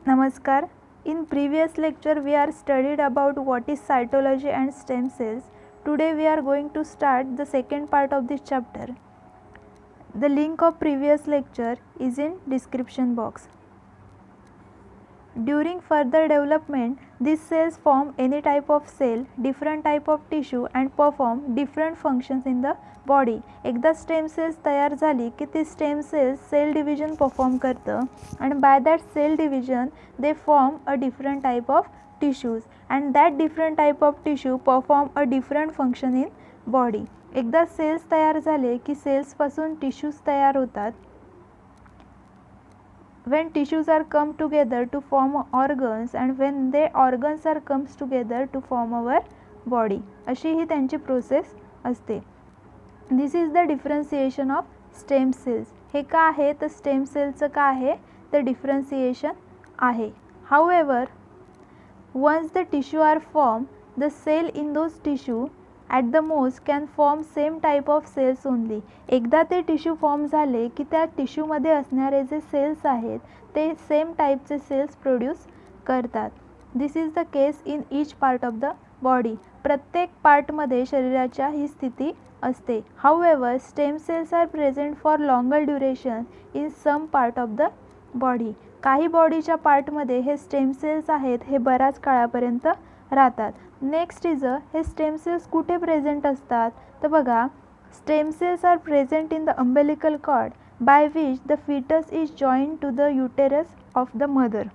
Namaskar. In previous lecture we are studied about what is cytology and stem cells. Today we are going to start the second part of this chapter. The link of previous lecture is in description box. During further development, these cells form any type of cell, different type of tissue and perform different functions in the body. एकदा stem cells तयार झाली की ती stem cells cell division perform करतं and by that cell division they form a different type of tissues and that different type of tissue perform a different function in body. एकदा cells तयार झाले की सेल्सपासून tissues तयार होतात. When tissues are come together to form organs and when they organs are comes together to form our body. अशी ही त्यांची process असते. This is the differentiation of stem cells. हे का आहे तर स्टेम सेलचं का आहे तर डिफरन्सिएशन आहे. However, once the tissue are formed, the cell in those tissue at the most can form same type of cells only. एकदा ते टिश्यू फॉर्म झाले की त्या टिश्यूमध्ये असणारे जे सेल्स आहेत ते सेम टाईपचे सेल्स प्रोड्यूस करतात. This is the case in each part of the body. प्रत्येक पार्टमध्ये शरीराच्या ही स्थिती असते. However stem cells are present for longer duration in some part of the body. काही बॉडीच्या पार्टमध्ये हे स्टेम सेल्स आहेत हे बऱ्याच काळापर्यंत राहतात. नेक्स्ट इज हे स्टेम सेल्स कुठे प्रेझेंट असतात तर बघा, stem cells are present in the umbilical cord by which the foetus is joined to the uterus of the mother.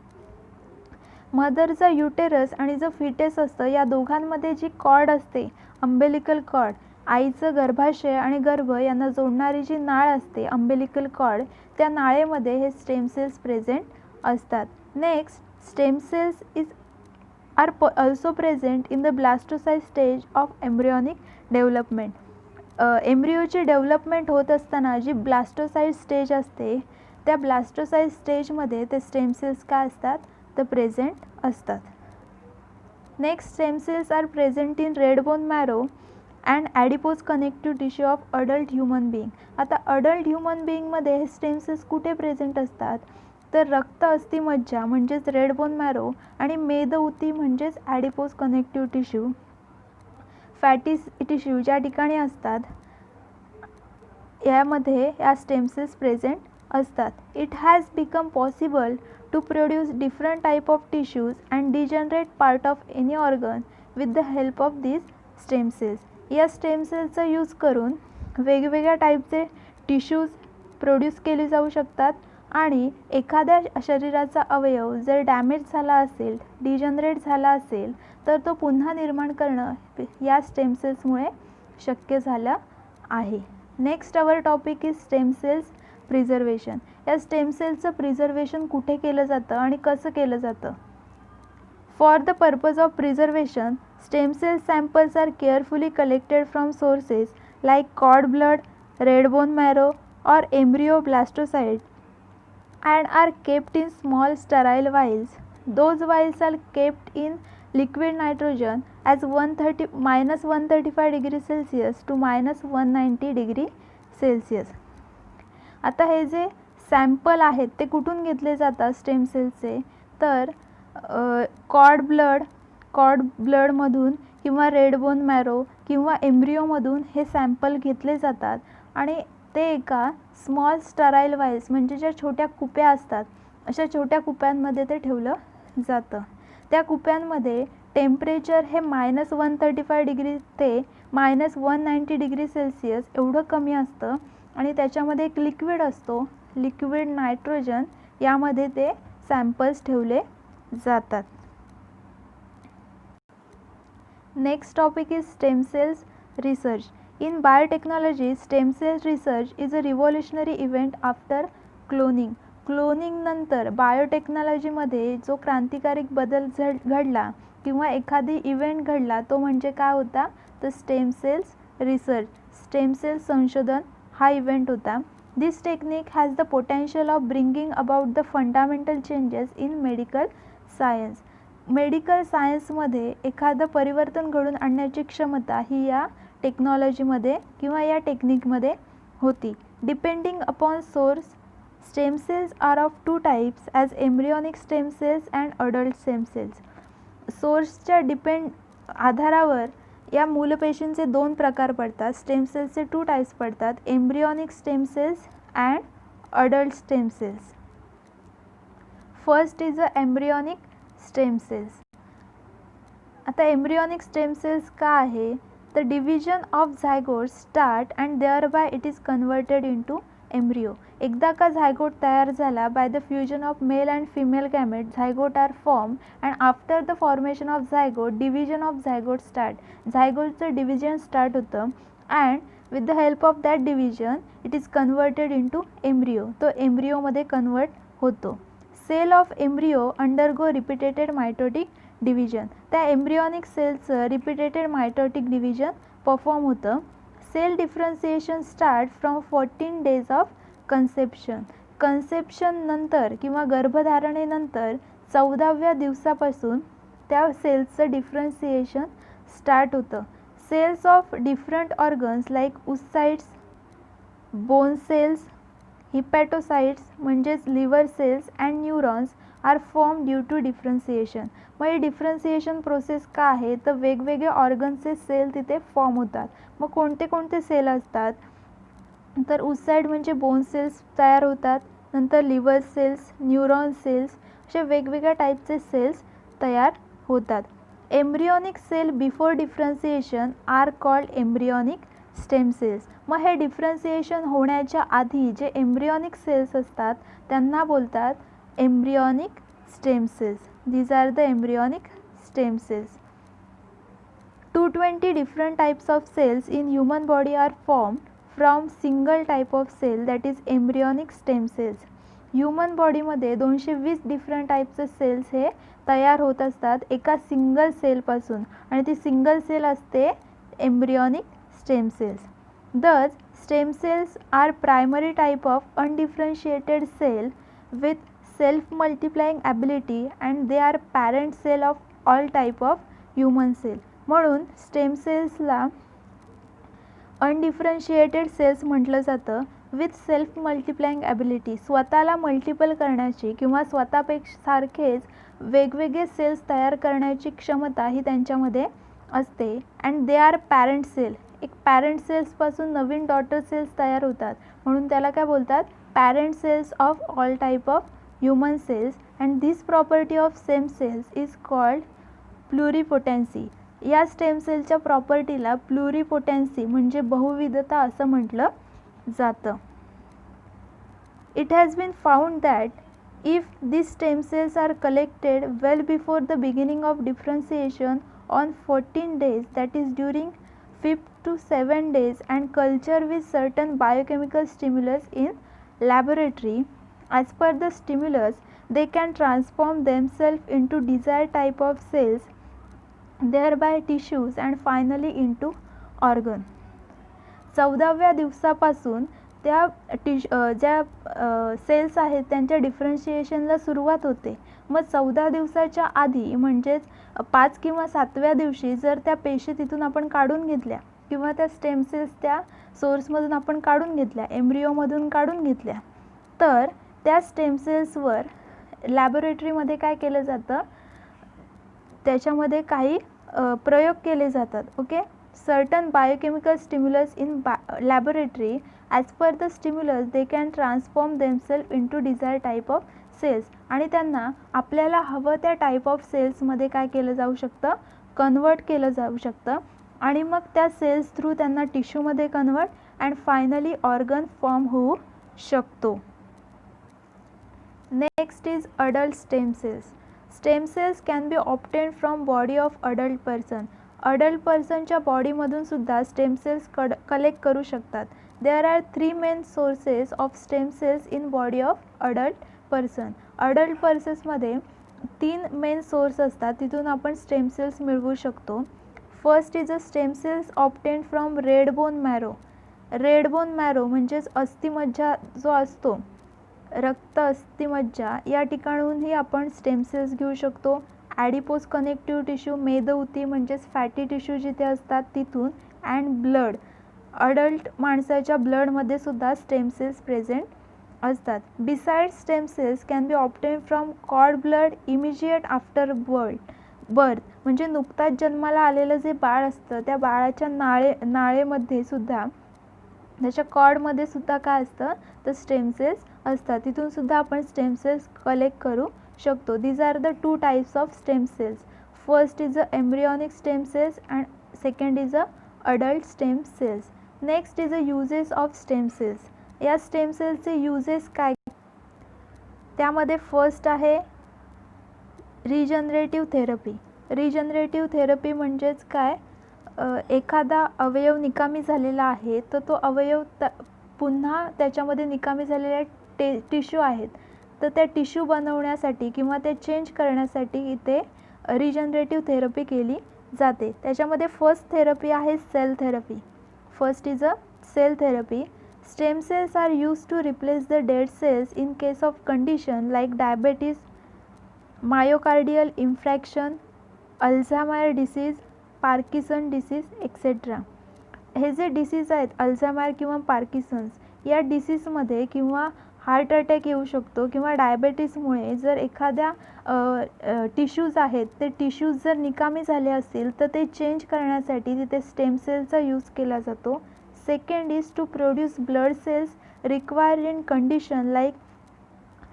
मदरचा युटेरस आणि जो फिटेस असतं या दोघांमध्ये जी कॉर्ड असते अम्बिलिकल कॉर्ड, आईचं गर्भाशय आणि गर्भ यांना जोडणारी जी नाळ असते अम्बिलिकल कॉर्ड, त्या नाळेमध्ये हे स्टेम सेल्स प्रेझेंट असतात. Next, stem cells is are also present in the blastocyst stage of embryonic development. एम्ब्रियोची डेव्हलपमेंट होत असताना जी ब्लास्टोसाइट स्टेज असते त्या ब्लास्टोसाइट स्टेजमध्ये ते स्टेम सेल्स काय असतात तर प्रेझेंट असतात. Next, stem cells are present in red bone marrow and adipose connective tissue of adult human being. आता अडल्ट ह्युमन बिईंगमध्ये हे स्टेम सेल्स कुठे प्रेझेंट असतात तर रक्त अस्थिमज्जा म्हणजेच रेड बोन मॅरो आणि मेदऊती म्हणजेच adipose connective tissue, fatty tissue ज्या ठिकाणी असतात यामध्ये या स्टेम सेल्स प्रेझेंट असतात. It has become possible to produce different type of tissues and degenerate part of any organ with the help of this stem cells. या stem सेल्सचा use करून वेगवेगळ्या टाईपचे टिश्यूज प्रोड्यूस केले जाऊ शकतात आणि एखाद्या शरीराचा अवयव जर डॅमेज झाला असेल, डिजनरेट झाला असेल तर तो पुन्हा निर्माण करणं या स्टेम सेल्समुळे शक्य झालं आहे. Next our topic is stem cells preservation. या स्टेम सेल्सचं प्रिझर्वेशन कुठे केलं जातं आणि कसं केलं जातं. For the purpose of preservation stem cell samples are carefully collected from sources like cord blood, red bone marrow और embryo blastocyte and are kept in small sterile vials. Those vials are kept in liquid nitrogen as -135 degree Celsius to -190 degree Celsius. आता हे जे sample आहेत ते कुठून घेतले जातात stem सेल्सचे तर कॉर्ड ब्लडमधून किंवा रेड बोन मॅरो किंवा एम्ब्रियोमधून हे सॅम्पल घेतले जातात आणि ते एका स्मॉल स्टराईल वाईल्स म्हणजे ज्या छोट्या कुप्या असतात अशा छोट्या कुप्यांमध्ये ते ठेवलं जातं. त्या कुप्यांमध्ये टेम्परेचर हे -135 डिग्री ते -190 डिग्री सेल्सिअस एवढं कमी असतं आणि त्याच्यामध्ये एक लिक्विड असतो, लिक्विड नायट्रोजन, यामध्ये ते सॅम्पल्स ठेवले जातात. Next topic is stem cells research. In biotechnology, stem cell research is a revolutionary event after cloning. Cloning नंतर बायोटेक्नॉलॉजीमध्ये जो क्रांतिकारी बदल घडला किंवा एखादी इव्हेंट घडला तो म्हणजे काय होता तर stem cells research, stem cells संशोधन हा इव्हेंट होता. This technique has the potential of bringing about the fundamental changes in medical science. Medical सायन्समध्ये एखादं परिवर्तन घडून आणण्याची क्षमता ही या टेक्नॉलॉजीमध्ये किंवा या टेक्निकमध्ये होती. Depending upon source Stem cells are of two types as embryonic stem cells and adult stem cells. सोर्सच्या आधारावर या मूलपेशींचे दोन प्रकार पडतात. स्टेम सेल्सचे टू टाइप्स पडतात, embryonic stem cells and adult stem cells. First is a embryonic stem cells. आता embryonic stem cells का आहे तर division of zygote start and thereby it is converted into embryo. एकदा का zygote तयार झाला by the fusion of male and female gamete zygote are form and after the formation of zygote division of zygote start. झायगोटचं division start होतं and with the help of that division it is converted into embryo. तो एम्ब्रियोमध्ये convert होतो. Cell of embryo undergo repeated mitotic division. त्या embryonic सेलचं repeated mitotic division perform होतं. Cell differentiation start from 14 days of conception. Conception नंतर किंवा गर्भधारणेनंतर 14व्या दिवसापासून त्या सेल्सचं डिफरन्सिएशन स्टार्ट होतं. Cells of different organs like oocytes, bone cells, hepatocytes म्हणजेच liver cells and neurons are form due to differentiation. मग ही डिफरन्सिएशन प्रोसेस का आहे तर वेगवेगळे ऑर्गन्सचे सेल तिथे फॉर्म होतात. मग कोणते कोणते सेल असतात तर उसाइड म्हणजे बोन सेल्स तयार होतात, नंतर लिव्हर सेल्स, न्यूरॉन सेल्स असे वेगवेगळ्या टाईपचे सेल्स तयार होतात. Embryonic cell before differentiation are called embryonic stem cells. मग हे डिफरन्सिएशन होण्याच्या आधी जे एम्ब्रियॉनिक सेल्स असतात त्यांना बोलतात embryonic stem cells. These are the embryonic stem cells. 220 different types of cells in human body are formed from single type of cell that is embryonic stem cells. Human बॉडीमध्ये 220 different टाईपचे cells हे तयार होत असतात एका single सेलपासून आणि ती सिंगल सेल असते embryonic stem cells. Thus, stem cells are primary type of undifferentiated cell with self-multiplying ability and they are parent cell of all type of human cell. म्हणून स्टेम सेल्सला अनडिफरन्शिएटेड सेल्स म्हटलं जातं with self multiplying ability. स्वतःला multiple करण्याची किंवा सारखेच वेगवेगळे cells तयार करण्याची क्षमता ही त्यांच्यामध्ये असते. And they are parent cell. एक पॅरेंट सेल्सपासून नवीन डॉटर सेल्स तयार होतात म्हणून त्याला काय बोलतात parent cells of all type of human cells. And this property of stem cells is called pluripotency. या स्टेम सेलच्या प्रॉपर्टीला प्लुरिपोटेन्सी म्हणजे बहुविधता असं म्हटलं जातं. It has been found that if these stem cells are collected well before the beginning of differentiation on 14 days, that is during 5 to 7 days, and culture with certain biochemical stimulus in laboratory, as per the stimulus they can transform themselves into desired type of cells, thereby tissues and finally into organ. 14व्या दिवसापासून त्या ज्या cells आहेत त्यांच्या डिफरन्शिएशनला सुरुवात होते. मग 14 दिवसाच्या आधी म्हणजेच 5 किंवा 7व्या दिवशी जर त्या पेशी तिथून आपण काढून घेतल्या किंवा त्या स्टेम सेल्स त्या सोर्समधून आपण काढून घेतल्या, एम्ब्रियोमधून काढून घेतल्या, तर त्या स्टेम सेल्सवर लॅबोरेटरीमध्ये काय केलं जातं त्याच्यामध्ये काही प्रयोग केले जातात. Okay. Certain biochemical stimulus in laboratory. As per the stimulus they can transform themselves into desire type of cells. आणि त्यांना आपल्याला हवं त्या टाईप ऑफ सेल्समध्ये काय केलं जाऊ शकतं कन्वर्ट केलं जाऊ शकतं आणि मग त्या सेल्स थ्रू त्यांना टिश्यूमध्ये convert and finally organ form होऊ शकतो. Next is adult stem cells. Stem cells can be obtained from body of adult person. Adult personच्या बॉडीमधून सुद्धा स्टेम सेल्स कलेक्ट करू शकतात. There are 3 main sources of stem cells in body of adult person. adult पर्सन्समध्ये 3 main source असतात तिथून आपण stem cells मिळवू शकतो. First is a stem cells obtained from red bone marrow. Red bone marrow म्हणजेच अस्थिमज्जा जो असतो रक्त अस्थिमज्जा या ठिकाणूनही आपण स्टेम सेल्स घेऊ शकतो. ॲडिपोज कनेक्टिव्ह टिश्यू मेदउती म्हणजेच फॅटी टिश्यू जिथे असतात तिथून अँड ब्लड. अडल्ट माणसाच्या ब्लडमध्ये सुद्धा स्टेम सेल्स प्रेझेंट असतात. Besides stem cells can be obtain from cord blood immediate after birth. म्हणजे नुकताच जन्माला आलेलं जे बाळ असतं त्या बाळाच्या नाळेमध्ये सुद्धा, त्याच्या कॉर्डमध्ये सुद्धा काय असतं तर स्टेम सेल्स असतात. तिथून सुद्धा आपण स्टेम सेल्स कलेक्ट करू शकतो. These are the 2 types of stem cells. First is a embryonic stem cells and second is a adult stem cells. Next is a uses of stem cells. या stem सेल्सचे uses काय, त्यामध्ये first आहे regenerative therapy. Regenerative therapy म्हणजेच काय, एखादा अवयव निकामी झालेला आहे तर तो अवयव पुन्हा त्याच्यामध्ये निकामी झालेल्या टिश्यू आहेत तर त्या टिश्यू बनवण्यासाठी किंवा ते चेंज करण्यासाठी इथे रिजनरेटिव्ह थेरपी केली जाते. त्याच्यामध्ये फर्स्ट थेरपी आहे cell therapy. First is a cell therapy. Stem cells are use to replace the dead cells in case of condition like diabetes, myocardial infarction, Alzheimer disease, Parkinson disease etcetera. हे जे disease आहेत Alzheimer किंवा पार्किसन्स, या डिसीजमध्ये किंवा heart attack येऊ शकतो किंवा डायबेटीसमुळे जर एखाद्या टिश्यूज आहेत ते टिश्यूज जर निकामी झाले असतील तर ते चेंज करण्यासाठी तिथे स्टेम सेलचा यूज केला जातो. Second is to produce blood cells required in condition like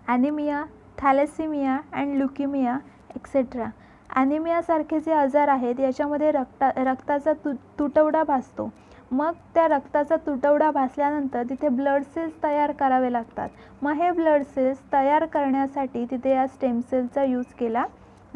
anaemia, thalassaemia and leukaemia etcetera. ॲनिमियासारखे जे आजार आहेत याच्यामध्ये रक्ताचा तुटवडा भासतो. मग त्या रक्ताचा तुटवडा भासल्यानंतर तिथे ब्लड सेल्स तयार करावे लागतात. मग हे ब्लड सेल्स तयार करण्यासाठी तिथे या स्टेम सेलचा यूज केला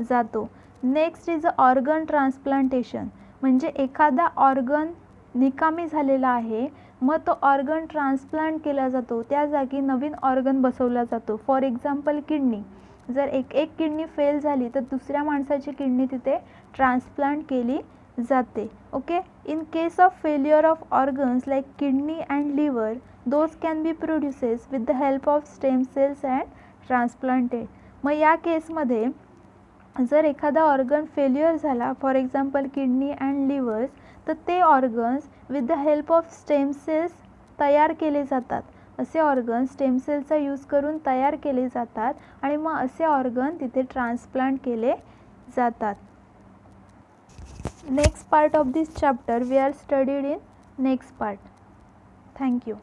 जातो. Next is organ transplantation. म्हणजे एखादा ऑर्गन निकामी झालेला आहे मग तो ऑर्गन ट्रान्सप्लांट केला जातो, त्या जागी नवीन ऑर्गन बसवला जातो. For example kidney. जर एक किडनी फेल झाली तर दुसऱ्या माणसाची किडनी तिथे ट्रान्सप्लांट केली जाते. Okay. In case of failure of organs like kidney and liver, those can be produces with the help of stem cells and transplanted. मग या केसमध्ये जर एखादा ऑर्गन फेल्युअर झाला, for example kidney and livers, तर ते organs with the help of stem cells तयार केले जातात. असे ऑर्गन स्टेम सेलचा यूज करून तयार केले जातात आणि मग असे ऑर्गन तिथे ट्रान्सप्लांट केले जातात. Next part of this chapter we are studied in next part. Thank you.